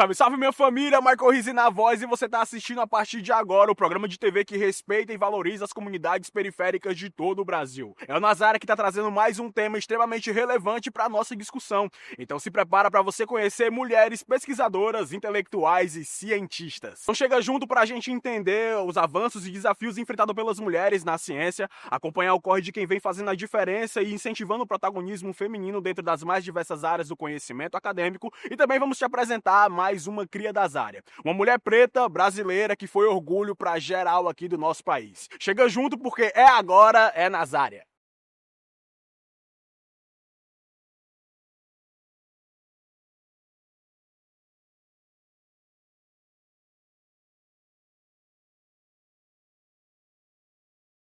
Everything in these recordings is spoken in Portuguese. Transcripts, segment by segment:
Salve, salve minha família, Michael Rizzi na voz e você tá assistindo a partir de agora o programa de TV que respeita e valoriza as comunidades periféricas de todo o Brasil. É o Nazara que tá trazendo mais um tema extremamente relevante para nossa discussão. Então se prepara para você conhecer mulheres pesquisadoras, intelectuais e cientistas. Então chega junto pra gente entender os avanços e desafios enfrentados pelas mulheres na ciência, acompanhar o corre de quem vem fazendo a diferença e incentivando o protagonismo feminino dentro das mais diversas áreas do conhecimento acadêmico, e também vamos te apresentar mais uma cria das áreas. Uma mulher preta, brasileira, que foi orgulho pra geral aqui do nosso país. Chega junto porque é agora, é Nazária.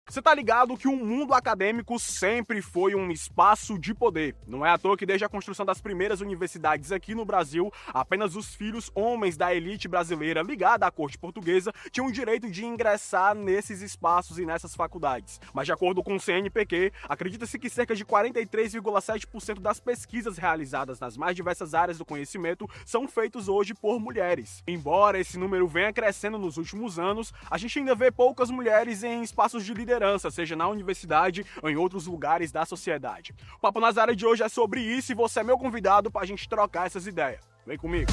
Você tá ligado que o mundo acadêmico sempre foi um espaço de poder. Não é à toa que desde a construção das primeiras universidades aqui no Brasil, apenas os filhos homens da elite brasileira ligada à corte portuguesa tinham o direito de ingressar nesses espaços e nessas faculdades. Mas de acordo com o CNPq, acredita-se que cerca de 43,7% das pesquisas realizadas nas mais diversas áreas do conhecimento são feitas hoje por mulheres. Embora esse número venha crescendo nos últimos anos, a gente ainda vê poucas mulheres em espaços de liderança, seja na universidade ou em outros lugares da sociedade. O Papo Nazária de hoje é sobre isso e você é meu convidado para a gente trocar essas ideias. Vem comigo!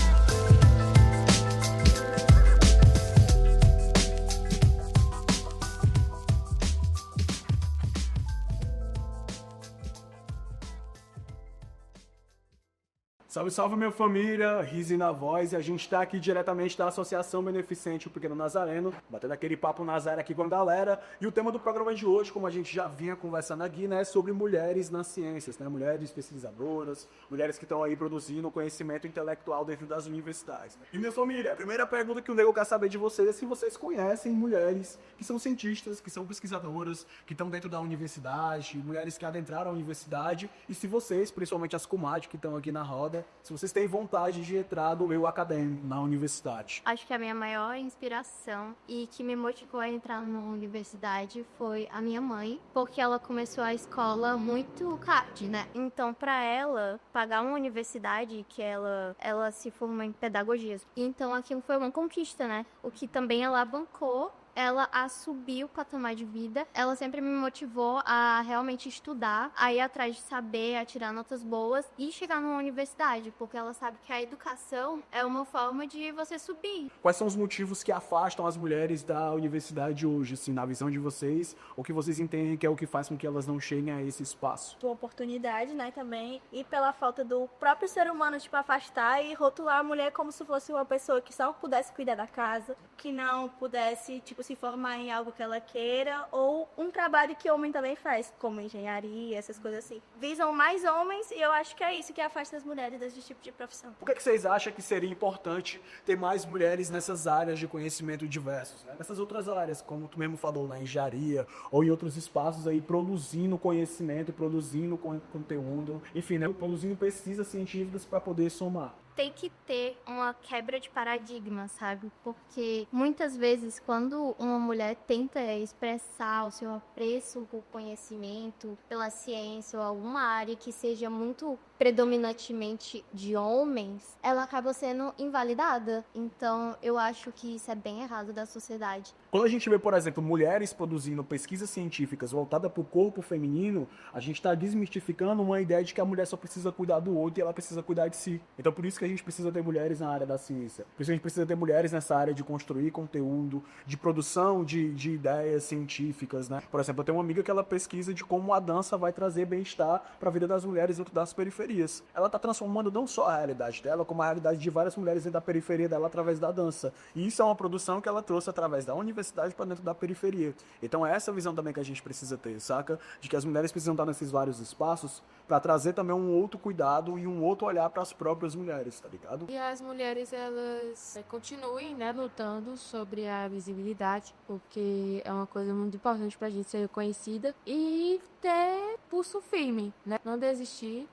Salve, salve minha família, Rizzi na voz, e a gente tá aqui diretamente da Associação Beneficente O Pequeno Nazareno, batendo aquele papo Nazaré aqui com a galera, e o tema do programa de hoje, como a gente já vinha conversando aqui, né, é sobre mulheres nas ciências, né, mulheres pesquisadoras, mulheres que estão aí produzindo conhecimento intelectual dentro das universidades. E minha família, a primeira pergunta que o nego quer saber de vocês é se vocês conhecem mulheres que são cientistas, que são pesquisadoras, que estão dentro da universidade, mulheres que adentraram a universidade, e se vocês, principalmente as comadres que estão aqui na roda, se vocês têm vontade de entrar no meio acadêmico, na universidade. Acho que a minha maior inspiração e que me motivou a entrar na universidade foi a minha mãe, porque ela começou a escola muito tarde, né? Então, para ela, pagar uma universidade que ela se formou em pedagogias. Então, aquilo foi uma conquista, né? O que também ela bancou ela a subir o patamar de vida. Ela sempre me motivou a realmente estudar, a ir atrás de saber, a tirar notas boas e chegar numa universidade, porque ela sabe que a educação é uma forma de você subir. Quais são os motivos que afastam as mulheres da universidade hoje, assim, na visão de vocês, ou que vocês entendem que é o que faz com que elas não cheguem a esse espaço? Tua oportunidade, né, também, e pela falta do próprio ser humano, tipo, afastar e rotular a mulher como se fosse uma pessoa que só pudesse cuidar da casa, que não pudesse, tipo, se formar em algo que ela queira, ou um trabalho que homem também faz, como engenharia, essas coisas assim. Visam mais homens e eu acho que é isso que afasta as mulheres desse tipo de profissão. Por que vocês acham que seria importante ter mais mulheres nessas áreas de conhecimento diversos, né? Nessas outras áreas, como tu mesmo falou, na engenharia, ou em outros espaços aí, produzindo conhecimento, produzindo conteúdo, enfim, né? Produzindo pesquisas científicas para poder somar. Tem que ter uma quebra de paradigma, sabe? Porque muitas vezes quando uma mulher tenta expressar o seu apreço por conhecimento, pela ciência ou alguma área que seja muito predominantemente de homens, ela acaba sendo invalidada. Então, eu acho que isso é bem errado da sociedade. Quando a gente vê, por exemplo, mulheres produzindo pesquisas científicas voltadas para o corpo feminino, a gente está desmistificando uma ideia de que a mulher só precisa cuidar do outro e ela precisa cuidar de si. Então, por isso que a gente precisa ter mulheres na área da ciência. Por isso que a gente precisa ter mulheres nessa área de construir conteúdo, de produção de ideias científicas, né? Por exemplo, eu tenho uma amiga que ela pesquisa de como a dança vai trazer bem-estar para a vida das mulheres dentro das periferias. Ela está transformando não só a realidade dela, como a realidade de várias mulheres dentro da periferia dela através da dança. E isso é uma produção que ela trouxe através da universidade para dentro da periferia. Então é essa visão também que a gente precisa ter, saca? De que as mulheres precisam estar nesses vários espaços para trazer também um outro cuidado e um outro olhar para as próprias mulheres, tá ligado? E as mulheres, elas continuem, né, lutando sobre a visibilidade, porque é uma coisa muito importante pra gente ser reconhecida e ter pulso firme, né? Não desistir,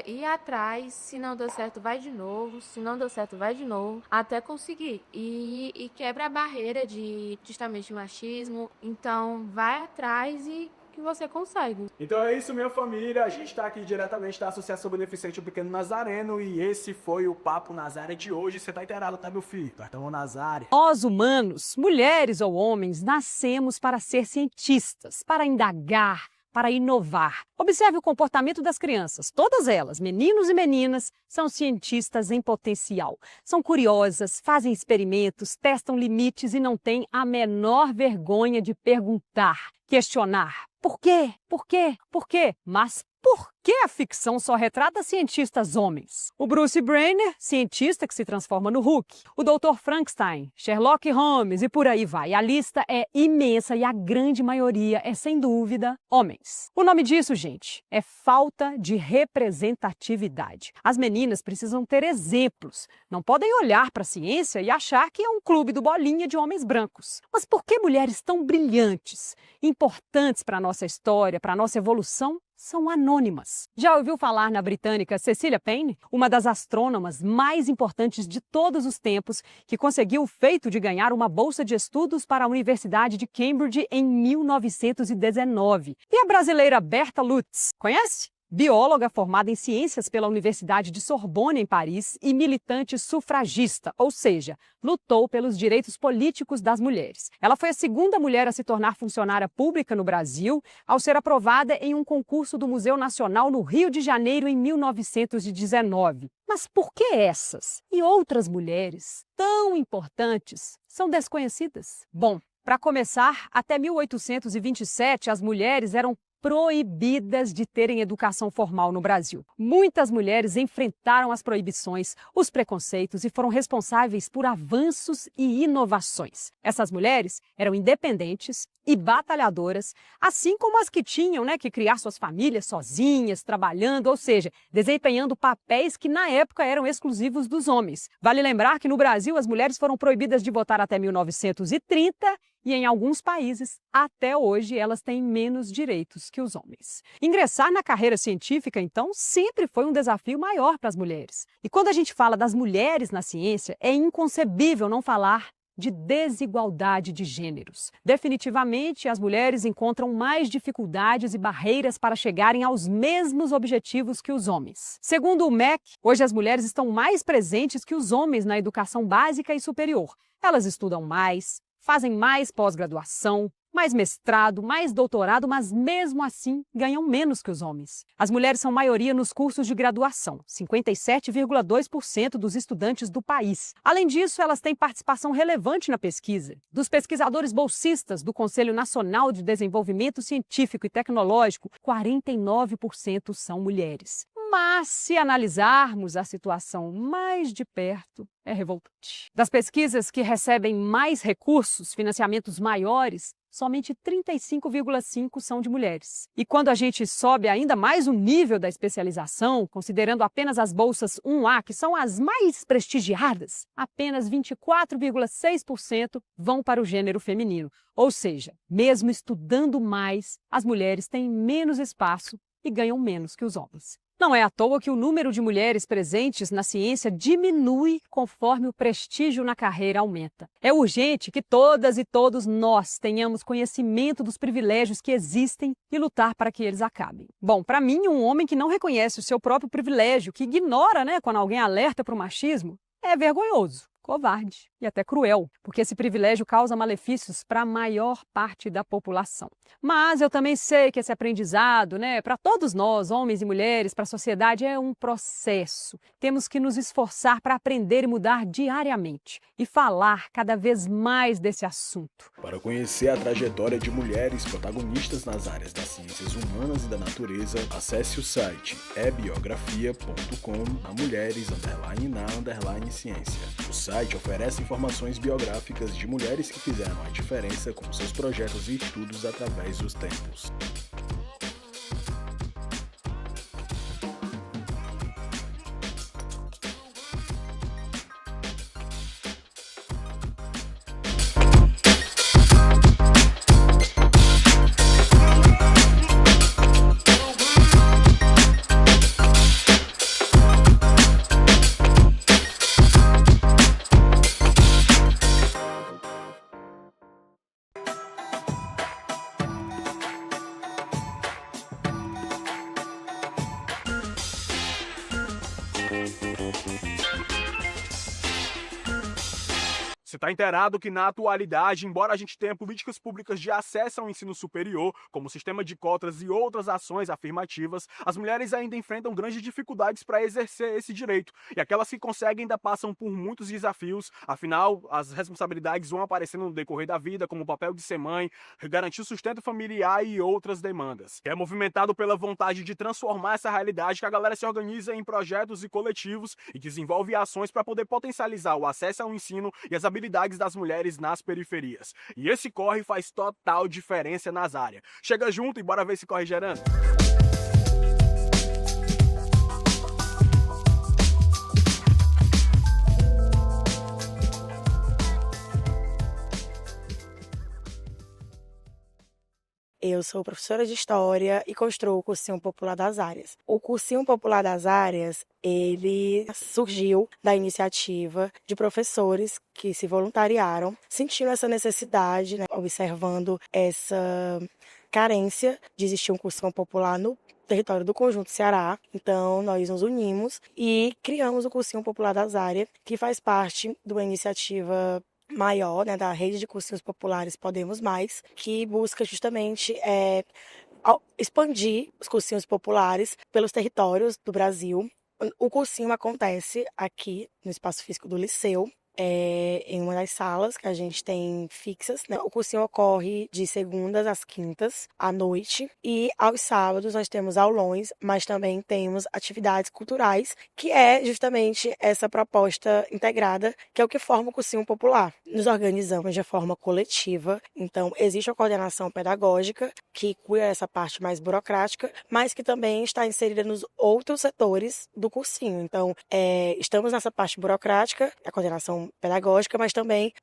ir atrás, se não deu certo, vai de novo, se não deu certo, vai de novo, até conseguir. E quebra a barreira de justamente machismo, então vai atrás e que você consegue. Então é isso, minha família. A gente está aqui diretamente da Associação Beneficente do Pequeno Nazareno e esse foi o Papo Nazaré de hoje. Você tá inteirado, tá, meu filho? Nós estamos Nazaré. Nós, humanos, mulheres ou homens, nascemos para ser cientistas, para indagar, para inovar. Observe o comportamento das crianças. Todas elas, meninos e meninas, são cientistas em potencial. São curiosas, fazem experimentos, testam limites e não têm a menor vergonha de perguntar, questionar. Por quê? Por quê? Por quê? Mas por que a ficção só retrata cientistas homens? O Bruce Banner, cientista que se transforma no Hulk. O Dr. Frankenstein, Sherlock Holmes e por aí vai. A lista é imensa e a grande maioria é, sem dúvida, homens. O nome disso, gente, é falta de representatividade. As meninas precisam ter exemplos. Não podem olhar para a ciência e achar que é um clube do bolinha de homens brancos. Mas por que mulheres tão brilhantes, importantes para a nossa história, para a nossa evolução, são anônimas? Já ouviu falar na britânica Cecilia Payne, uma das astrônomas mais importantes de todos os tempos, que conseguiu o feito de ganhar uma bolsa de estudos para a Universidade de Cambridge em 1919? E a brasileira Berta Lutz, conhece? Bióloga formada em ciências pela Universidade de Sorbonne, em Paris, e militante sufragista, ou seja, lutou pelos direitos políticos das mulheres. Ela foi a segunda mulher a se tornar funcionária pública no Brasil, ao ser aprovada em um concurso do Museu Nacional no Rio de Janeiro em 1919. Mas por que essas e outras mulheres tão importantes são desconhecidas? Bom, para começar, até 1827 as mulheres eram proibidas de terem educação formal no Brasil. Muitas mulheres enfrentaram as proibições, os preconceitos e foram responsáveis por avanços e inovações. Essas mulheres eram independentes e batalhadoras, assim como as que tinham, que criar suas famílias sozinhas, trabalhando, ou seja, desempenhando papéis que na época eram exclusivos dos homens. Vale lembrar que no Brasil as mulheres foram proibidas de votar até 1930 e em alguns países, até hoje, elas têm menos direitos que os homens. Ingressar na carreira científica, então, sempre foi um desafio maior para as mulheres. E quando a gente fala das mulheres na ciência, é inconcebível não falar de desigualdade de gêneros. Definitivamente, as mulheres encontram mais dificuldades e barreiras para chegarem aos mesmos objetivos que os homens. Segundo o MEC, hoje as mulheres estão mais presentes que os homens na educação básica e superior. Elas estudam mais, fazem mais pós-graduação, mais mestrado, mais doutorado, mas mesmo assim ganham menos que os homens. As mulheres são maioria nos cursos de graduação, 57,2% dos estudantes do país. Além disso, elas têm participação relevante na pesquisa. Dos pesquisadores bolsistas do Conselho Nacional de Desenvolvimento Científico e Tecnológico, 49% são mulheres. Mas, se analisarmos a situação mais de perto, é revoltante. Das pesquisas que recebem mais recursos, financiamentos maiores, somente 35,5% são de mulheres. E quando a gente sobe ainda mais o nível da especialização, considerando apenas as bolsas 1A, que são as mais prestigiadas, apenas 24,6% vão para o gênero feminino. Ou seja, mesmo estudando mais, as mulheres têm menos espaço e ganham menos que os homens. Não é à toa que o número de mulheres presentes na ciência diminui conforme o prestígio na carreira aumenta. É urgente que todas e todos nós tenhamos conhecimento dos privilégios que existem e lutar para que eles acabem. Bom, para mim, um homem que não reconhece o seu próprio privilégio, que ignora, quando alguém alerta para o machismo, é vergonhoso, covarde e até cruel, porque esse privilégio causa malefícios para a maior parte da população. Mas eu também sei que esse aprendizado, para todos nós, homens e mulheres, para a sociedade, é um processo. Temos que nos esforçar para aprender e mudar diariamente e falar cada vez mais desse assunto. Para conhecer a trajetória de mulheres protagonistas nas áreas das ciências humanas e da natureza, acesse o site ebiografia.com/mulheres_na_ciência. O site oferece informações biográficas de mulheres que fizeram a diferença com seus projetos e estudos através dos tempos. Você está inteirado que, na atualidade, embora a gente tenha políticas públicas de acesso ao ensino superior, como o sistema de cotas e outras ações afirmativas, as mulheres ainda enfrentam grandes dificuldades para exercer esse direito. E aquelas que conseguem ainda passam por muitos desafios, afinal, as responsabilidades vão aparecendo no decorrer da vida, como o papel de ser mãe, garantir o sustento familiar e outras demandas. É movimentado pela vontade de transformar essa realidade que a galera se organiza em projetos e coletivos e desenvolve ações para poder potencializar o acesso ao ensino e as habilidades das mulheres nas periferias. E esse corre faz total diferença nas áreas. Chega junto e bora ver esse corre gerando. Eu sou professora de História e construo o Cursinho Popular das Áreas. O Cursinho Popular das Áreas, ele surgiu da iniciativa de professores que se voluntariaram, sentindo essa necessidade, né, observando essa carência de existir um cursinho popular no território do Conjunto Ceará. Então, nós nos unimos e criamos o Cursinho Popular das Áreas, que faz parte de uma iniciativa maior, né, da rede de cursinhos populares Podemos Mais, que busca justamente expandir os cursinhos populares pelos territórios do Brasil. O cursinho acontece aqui no Espaço Físico do Liceu, em uma das salas que a gente tem fixas, né? O cursinho ocorre de segundas às quintas à noite e aos sábados nós temos aulões, mas também temos atividades culturais, que é justamente essa proposta integrada, que é o que forma o cursinho popular. Nos organizamos de forma coletiva, então existe a coordenação pedagógica, que cuida dessa parte mais burocrática, mas que também está inserida nos outros setores do cursinho. Então, estamos nessa parte burocrática, a coordenação pedagógica, mas também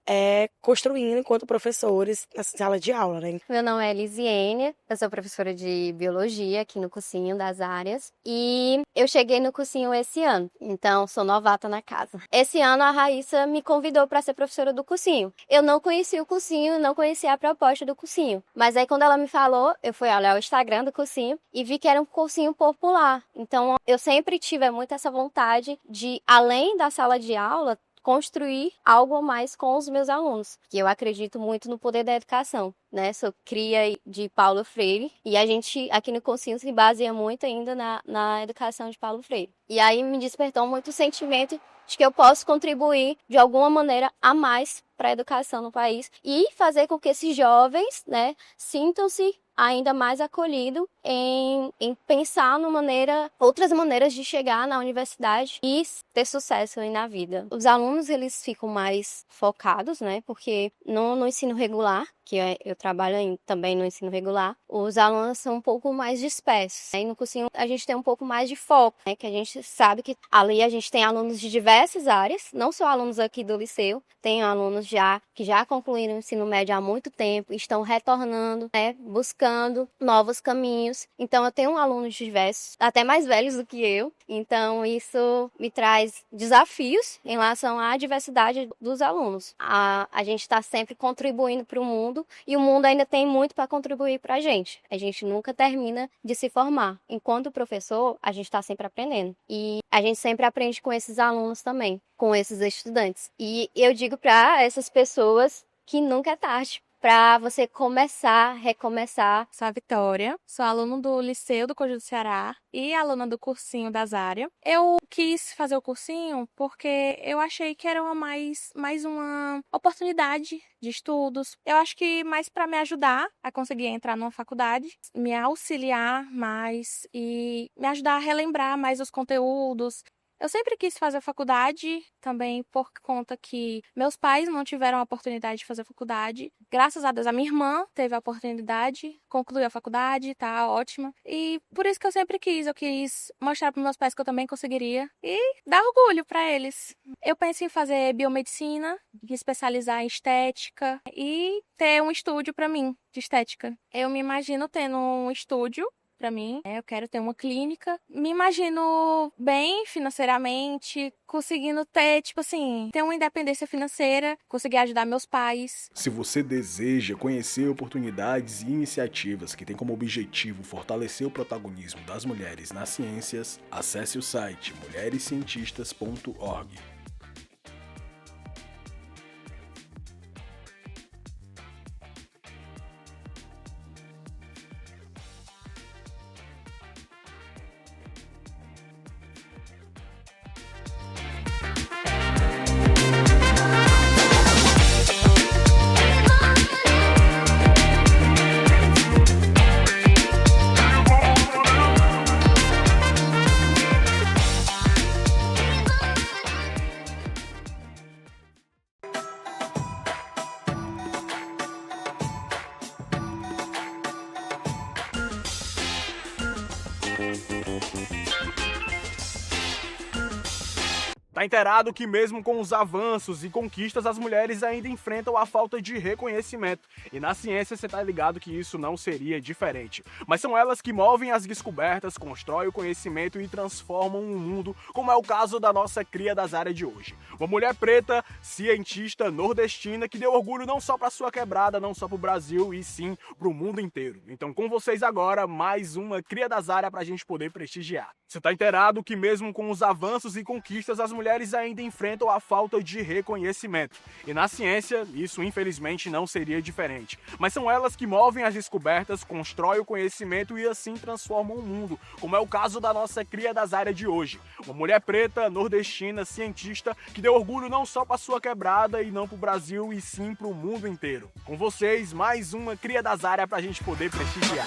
construindo enquanto professores na sala de aula, né? Meu nome é Elisiene, eu sou professora de Biologia aqui no Cursinho das Áreas e eu cheguei no cursinho esse ano, então sou novata na casa. Esse ano a Raíssa me convidou para ser professora do cursinho. Eu não conhecia o cursinho, não conhecia a proposta do cursinho, mas aí quando ela me falou, eu fui olhar o Instagram do cursinho e vi que era um cursinho popular. Então eu sempre tive muito essa vontade de, além da sala de aula, construir algo a mais com os meus alunos, que eu acredito muito no poder da educação, né? Sou cria de Paulo Freire e a gente aqui no cursinho se baseia muito ainda na educação de Paulo Freire. E aí me despertou muito o sentimento de que eu posso contribuir de alguma maneira a mais para a educação no país e fazer com que esses jovens, né, sintam-se ainda mais acolhido em pensar outras maneiras de chegar na universidade e ter sucesso aí na vida. Os alunos, eles ficam mais focados, né? Porque no ensino regular, que eu trabalho também no ensino regular, os alunos são um pouco mais dispersos. Aí no cursinho a gente tem um pouco mais de foco, né? Que a gente sabe que ali a gente tem alunos de diversas áreas, não só alunos aqui do liceu, tem alunos que já concluíram o ensino médio há muito tempo, estão retornando, né? Buscando novos caminhos. Então eu tenho alunos diversos, até mais velhos do que eu. Então isso me traz desafios em relação à diversidade dos alunos. A gente está sempre contribuindo para o mundo e o mundo ainda tem muito para contribuir para a gente. A gente nunca termina de se formar. Enquanto professor, a gente está sempre aprendendo. E a gente sempre aprende com esses alunos também, com esses estudantes. E eu digo para essas pessoas que nunca é tarde para você recomeçar. Sou a Vitória, sou aluna do Liceu do Conjunto Ceará e aluna do Cursinho das Áreas. Eu quis fazer o cursinho porque eu achei que era mais uma oportunidade de estudos. Eu acho que mais para me ajudar a conseguir entrar numa faculdade, me auxiliar mais e me ajudar a relembrar mais os conteúdos. Eu sempre quis fazer faculdade, também por conta que meus pais não tiveram a oportunidade de fazer faculdade. Graças a Deus, a minha irmã teve a oportunidade, concluiu a faculdade, tá ótima. E por isso que eu quis mostrar para meus pais que eu também conseguiria e dar orgulho para eles. Eu penso em fazer biomedicina, me especializar em estética e ter um estúdio para mim de estética. Eu me imagino tendo um estúdio pra mim. Eu quero ter uma clínica. Me imagino bem financeiramente, conseguindo ter, tipo assim, ter uma independência financeira, conseguir ajudar meus pais. Se você deseja conhecer oportunidades e iniciativas que têm como objetivo fortalecer o protagonismo das mulheres nas ciências, acesse o site mulherescientistas.org. Tá inteirado que mesmo com os avanços e conquistas, as mulheres ainda enfrentam a falta de reconhecimento. E na ciência você tá ligado que isso não seria diferente. Mas são elas que movem as descobertas, constroem o conhecimento e transformam o mundo, como é o caso da nossa cria das áreas de hoje. Uma mulher preta, cientista nordestina, que deu orgulho não só para sua quebrada, não só pro Brasil, e sim pro mundo inteiro. Então com vocês agora, mais uma cria das áreas pra gente poder prestigiar. Você tá inteirado que mesmo com os avanços e conquistas, as mulheres ainda enfrentam a falta de reconhecimento. E na ciência, isso infelizmente não seria diferente. Mas são elas que movem as descobertas, constroem o conhecimento e assim transformam o mundo, como é o caso da nossa cria das áreas de hoje. Uma mulher preta, nordestina, cientista, que deu orgulho não só para sua quebrada e não pro Brasil, e sim pro mundo inteiro. Com vocês, mais uma cria das áreas pra gente poder prestigiar.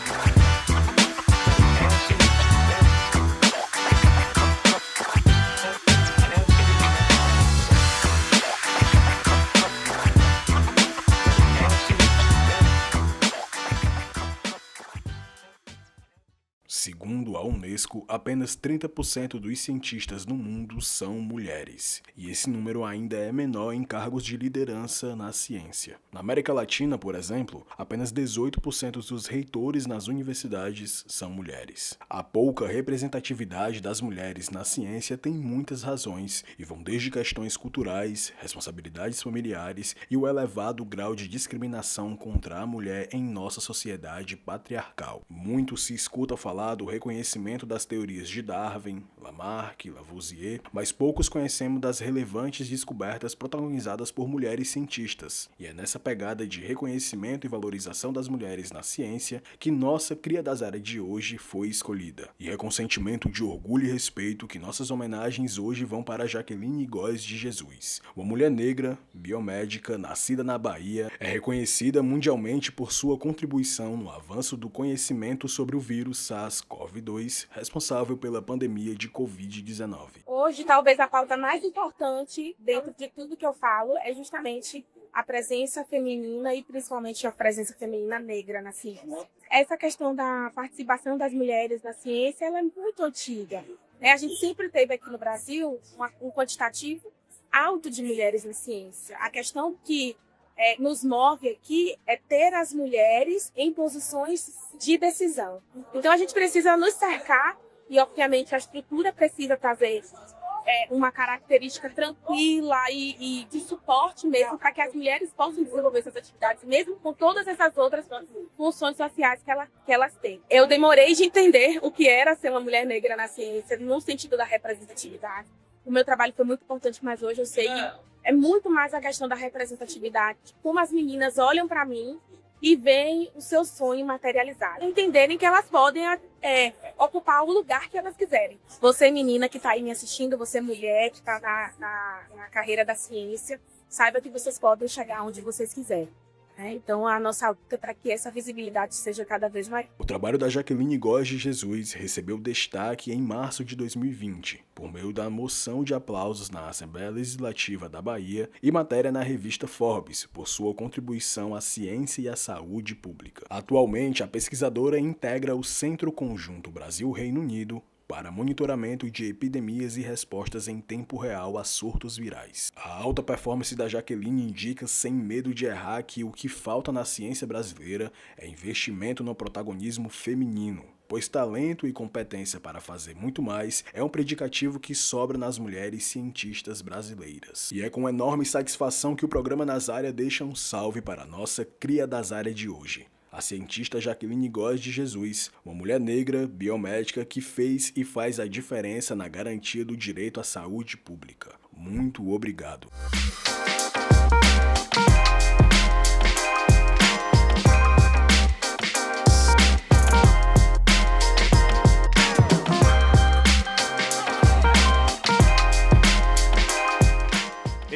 Segundo a Unesco, apenas 30% dos cientistas no mundo são mulheres, e esse número ainda é menor em cargos de liderança na ciência. Na América Latina, por exemplo, apenas 18% dos reitores nas universidades são mulheres. A pouca representatividade das mulheres na ciência tem muitas razões, e vão desde questões culturais, responsabilidades familiares e o elevado grau de discriminação contra a mulher em nossa sociedade patriarcal. Muito se escuta falar do reconhecimento das teorias de Darwin, Lamarck, Lavoisier, mas poucos conhecemos das relevantes descobertas protagonizadas por mulheres cientistas. E é nessa pegada de reconhecimento e valorização das mulheres na ciência que nossa cria das áreas de hoje foi escolhida. E é com sentimento de orgulho e respeito que nossas homenagens hoje vão para Jaqueline Góes de Jesus. Uma mulher negra, biomédica, nascida na Bahia, é reconhecida mundialmente por sua contribuição no avanço do conhecimento sobre o vírus SARS-CoV-2, responsável pela pandemia de Covid-19. Hoje, talvez a pauta mais importante dentro de tudo que eu falo é justamente a presença feminina e principalmente a presença feminina negra na ciência. Essa questão da participação das mulheres na ciência ela é muito antiga. A gente sempre teve aqui no Brasil um quantitativo alto de mulheres na ciência. A questão que nos move aqui é ter as mulheres em posições de decisão. Então a gente precisa nos cercar e, obviamente, a estrutura precisa trazer uma característica tranquila e de suporte mesmo para que as mulheres possam desenvolver essas atividades, mesmo com todas essas outras funções sociais que elas têm. Eu demorei de entender o que era ser uma mulher negra na ciência, no sentido da representatividade. O meu trabalho foi muito importante, mas hoje eu sei que é muito mais a questão da representatividade, como as meninas olham para mim e veem o seu sonho materializado. Entenderem que elas podem ocupar o lugar que elas quiserem. Você, menina que está aí me assistindo, você, mulher que está na carreira da ciência, saiba que vocês podem chegar onde vocês quiserem. Então, a nossa luta é para que essa visibilidade seja cada vez maior. O trabalho da Jaqueline Góes de Jesus recebeu destaque em março de 2020, por meio da moção de aplausos na Assembleia Legislativa da Bahia e matéria na revista Forbes, por sua contribuição à ciência e à saúde pública. Atualmente, a pesquisadora integra o Centro Conjunto Brasil-Reino Unido para monitoramento de epidemias e respostas em tempo real a surtos virais. A alta performance da Jaqueline indica sem medo de errar que o que falta na ciência brasileira é investimento no protagonismo feminino. pois talento e competência para fazer muito mais é um predicativo que sobra nas mulheres cientistas brasileiras. E é com enorme satisfação que o programa Nazária deixa um salve para a nossa cria das áreas de hoje. A cientista Jaqueline Góes de Jesus, uma mulher negra, biomédica que fez e faz a diferença na garantia do direito à saúde pública. Muito obrigado.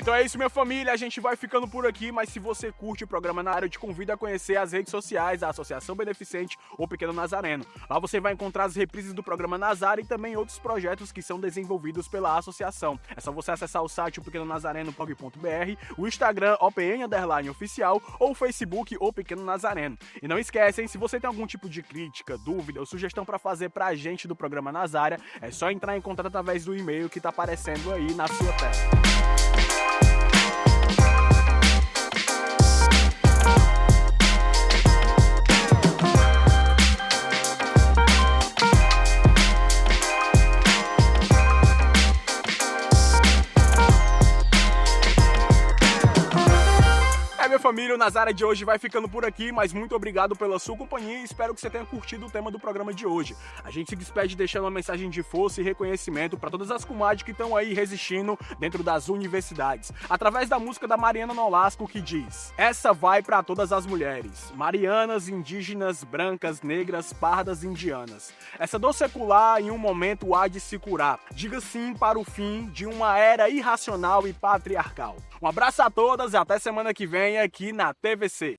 Então é isso, minha família, a gente vai ficando por aqui, mas se você curte o programa Na Área, eu te convido a conhecer as redes sociais da Associação Beneficente O Pequeno Nazareno. Lá você vai encontrar as reprises do programa Nazária e também outros projetos que são desenvolvidos pela associação. É só você acessar o site opequenonazareno.org.br, o Instagram OPN_oficial ou o Facebook O Pequeno Nazareno. E não esquece, hein, se você tem algum tipo de crítica, dúvida ou sugestão para fazer pra gente do programa Nazária, é só entrar em contato através do e-mail que tá aparecendo aí na sua tela. Minha família, o Nazária de hoje vai ficando por aqui, mas muito obrigado pela sua companhia e espero que você tenha curtido o tema do programa de hoje. A gente se despede deixando uma mensagem de força e reconhecimento para todas as comadres que estão aí resistindo dentro das universidades, através da música da Mariana Nolasco que diz: essa vai para todas as mulheres, marianas, indígenas, brancas, negras, pardas, indianas. Essa dor secular em um momento há de se curar. Diga sim para o fim de uma era irracional e patriarcal. Um abraço a todas e até semana que vem aqui na TVC.